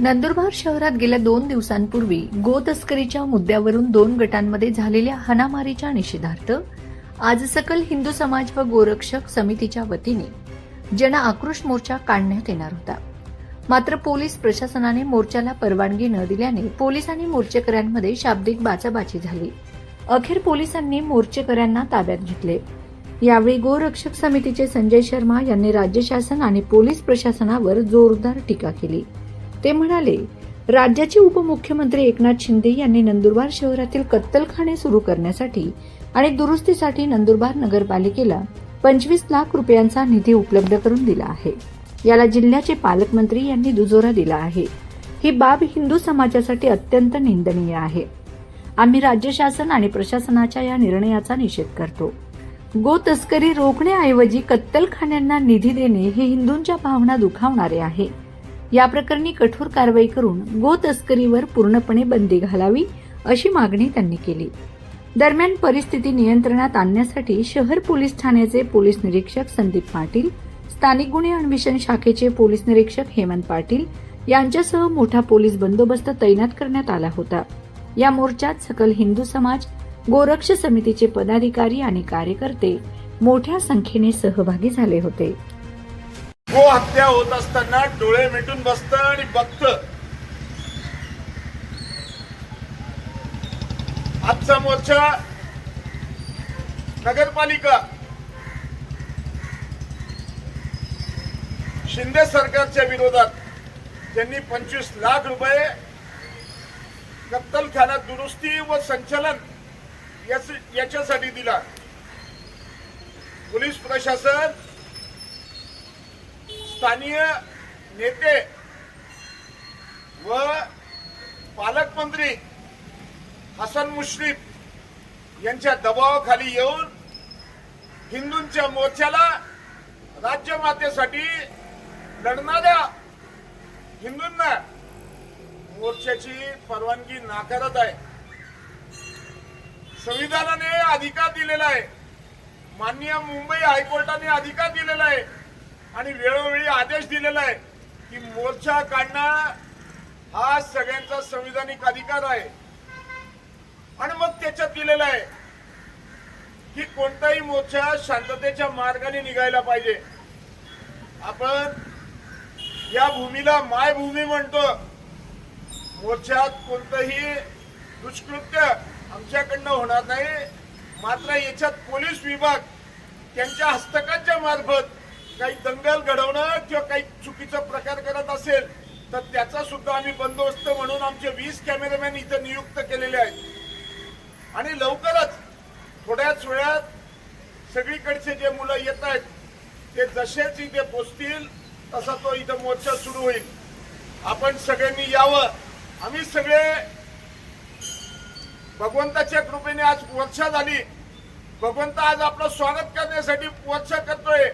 नंदुरबार शहरात गेल्या 2 दिवसांपूर्वी गो तस्करीच्या मुद्द्यावरून 2 गटांमध्ये झालेल्या हाणामारीच्या निषेधार्थ आज सकल हिंदू समाज व गोरक्षक समितीच्या वतीने जन आक्रोश मोर्चा काढण्यात येणार होता. मात्र पोलीस प्रशासनाने मोर्चाला परवानगी न दिल्याने पोलीस आणि मोर्चेकऱ्यांमध्ये शाब्दिक बाचाबाची झाली. अखेर पोलिसांनी मोर्चेकऱ्यांना ताब्यात घेतले. यावेळी गोरक्षक समितीचे संजय शर्मा यांनी राज्य शासन आणि पोलीस प्रशासनावर जोरदार टीका केली. ते म्हणाले, राज्याचे उपमुख्यमंत्री एकनाथ शिंदे यांनी नंदुरबार शहरातील कत्तलखाने सुरू करण्यासाठी आणि दुरुस्तीसाठी नंदुरबार नगरपालिकेला 25 लाख रुपयांचा निधी उपलब्ध करून दिला आहे. याला जिल्ह्याचे पालकमंत्री यांनी दुजोरा दिला आहे. ही बाब हिंदू समाजासाठी अत्यंत निंदनीय आहे. आम्ही राज्य शासन आणि प्रशासनाच्या या निर्णयाचा निषेध करतो. गो तस्करी रोखण्याऐवजी कत्तलखान्यांना निधी देणे हे हिंदूंच्या भावना दुखावणारे आहे. या प्रकरणी कठोर कारवाई करून गो तस्करीवर पूर्णपणे बंदी घालावी अशी मागणी त्यांनी केली. दरम्यान परिस्थिती नियंत्रणात आणण्यासाठी शहर पोलीस ठाण्याचे पोलीस निरीक्षक संदीप पाटील, स्थानिक गुन्हे अन्वेषण शाखेचे पोलीस निरीक्षक हेमंत पाटील यांच्यासह मोठा पोलीस बंदोबस्त तैनात करण्यात आला होता. या मोर्चात सकल हिंदू समाज, गोरक्ष समितीचे पदाधिकारी आणि कार्यकर्ते मोठ्या संख्येने सहभागी झाले होते. गो हत्या होत असताना डोळे मिटून बसतं आणि बघतं. आजचा मोर्चा नगरपालिका शिंदे सरकारच्या विरोधात त्यांनी 25 लाख रुपये कत्तलखाना दुरुस्ती व संचालन याच्यासाठी दिला. पोलीस प्रशासन, स्थानीय नेते व पालकमंत्री हसन मुश्रीफ यांच्या दबावाखाली येऊन हिंदूंच्या मोर्चाला, राज्यमातेसाठी लढणाऱ्या हिंदूंना मोर्चाची परवानगी नाकारत आहे. संविधानाने अधिकार दिलेला आहे, माननीय मुंबई हायकोर्टाने अधिकार दिलेला आहे आणि वेळोवेळी आदेश दिलेला आहे की मोर्चा काढणं हा सगळ्यांचा संविधानिक अधिकार आहे. आणि मग त्याच्यात दिलेलं आहे की कोणताही मोर्चा शांततेच्या मार्गाने निघायला पाहिजे. आपण या भूमीला मायभूमी म्हणतो. मोर्चात कोणतंही दुष्कृत्य आमच्याकडनं होणार नाही. मात्र याच्यात पोलीस विभाग त्यांच्या हस्तकांच्या मार्फत काही दंगल घडवणं किंवा काही चुकीचा प्रकार करत असेल तर त्याचा सुद्धा आम्ही बंदोबस्त म्हणून आमचे 20 कॅमेरामॅन इथं नियुक्त केलेले आहेत. आणि लवकरच थोड्याच वेळात सगळीकडचे जे मुलं येत आहेत ते जसेच इथे पोचतील तसा तो इथं मोर्चा सुरू होईल. आपण सगळ्यांनी यावं. आम्ही सगळे भगवंताच्या कृपेने आज वर्षा झाली. भगवंत आज आपलं स्वागत करण्यासाठी वर्षा करतोय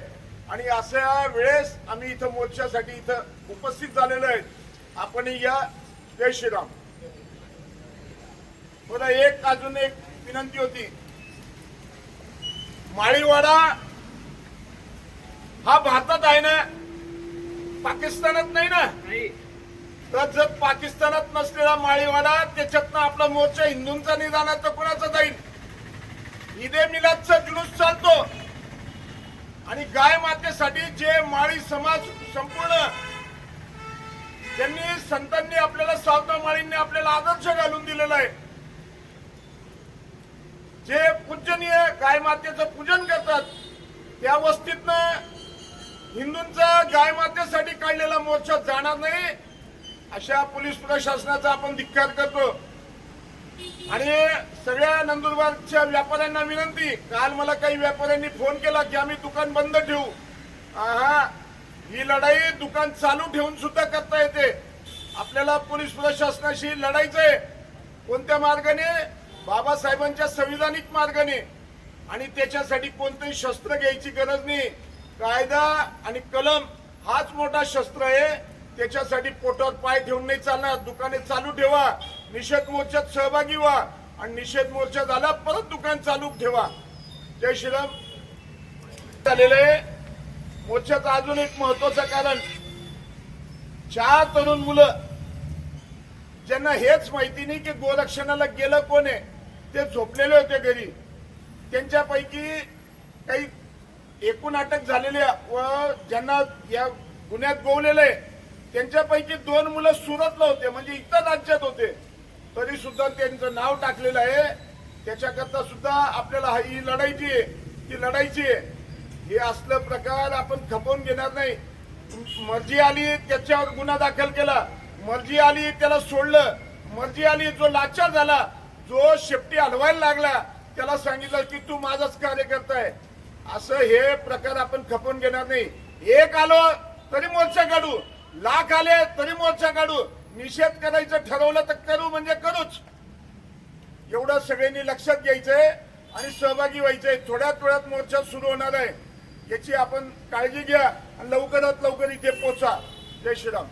आणि अशा वेळेस आम्ही इथं मोर्चासाठी इथं उपस्थित झालेलो आहे. आपण या. जय श्रीराम. मला अजून एक विनंती होती. माळीवाडा हा भारतात आहे ना, पाकिस्तानात नाही ना. तर जर पाकिस्तानात नसलेला माळीवाडा त्याच्यातनं आपला मोर्चा हिंदूंचा निघाला तर कोणाचा जाईल? ईदे मिलादचा जुलूस चालतो आणि गाय मातेसाठी जे माळी समाज संपूर्ण त्यांनी संतांनी आपल्याला, सावता माळींनी आपल्याला आदर्श घालून दिलेला आहे. जे पूजनीय गाय मातेचं पूजन करतात त्या वस्तीतनं हिंदूंचा गाय मातेसाठी काढलेला मोर्चा जाणार नाही. अशा पोलीस प्रशासनाचा आपण धिक्कार करतो. आणि सगळ्या नंदुरबारच्या व्यापाऱ्यांना विनंती. काल मला काही व्यापाऱ्यांनी फोन केला की आम्ही दुकान बंद ठेवू. ही लढाई दुकान चालू ठेवून सुद्धा करता येते. आपल्याला पोलीस प्रशासनाशी लढायचंय. कोणत्या मार्गाने? बाबासाहेबांच्या संविधानिक मार्गाने. आणि त्याच्यासाठी कोणतेही शस्त्र घ्यायची गरज नाही. कायदा आणि कलम हाच मोठा शस्त्र आहे. त्याच्यासाठी पोटावर पाय ठेवून नाही चालणार. दुकाने चालू ठेवा, निषेध मोर्चात सहभागी व्हा आणि निषेध मोर्चा झाला परत दुकान चालू ठेवा. जय श्रीराम. झालेले मोर्चाचं अजून एक महत्वाचं कारण, 4 तरुण मुलं ज्यांना हेच माहिती नाही की गोरक्षणाला गेलं कोण आहे, ते झोपलेले होते घरी. त्यांच्यापैकी काही एकूण अटक झालेल्या व ज्यांना या गुन्ह्यात गोवलेलं आहे त्यांच्यापैकी 2 मुलं सुरतला होते, म्हणजे इतर राज्यात होते, तरी सुद्धा त्यांचं नाव टाकलेलं आहे. त्याच्याकरता सुद्धा आपल्याला ही लढायची आहे, ती लढायची आहे. हे असलं प्रकार आपण खपवून घेणार नाही. मर्जी आली त्याच्यावर गुन्हा दाखल केला, मर्जी आली त्याला सोडलं, मर्जी आली जो लाचार झाला, जो शेपटी हलवायला लागला त्याला सांगितलं की तू माझाच कार्यकर्ता आहे. असं हे प्रकार आपण खपवून घेणार नाही. 1 आलो तरी मोर्चा काढू, 1,00,000 आले तरी मोर्चा काढू. निषेध करायचं ठरवलं तर करू म्हणजे करूच. एवढं सगळ्यांनी लक्षात घ्यायचंय आणि सहभागी व्हायचंय. थोड्याच वेळात मोर्चा सुरू होणार आहे, याची आपण काळजी घ्या आणि लवकरात लवकर इथे पोहोचा. जय श्रीराम.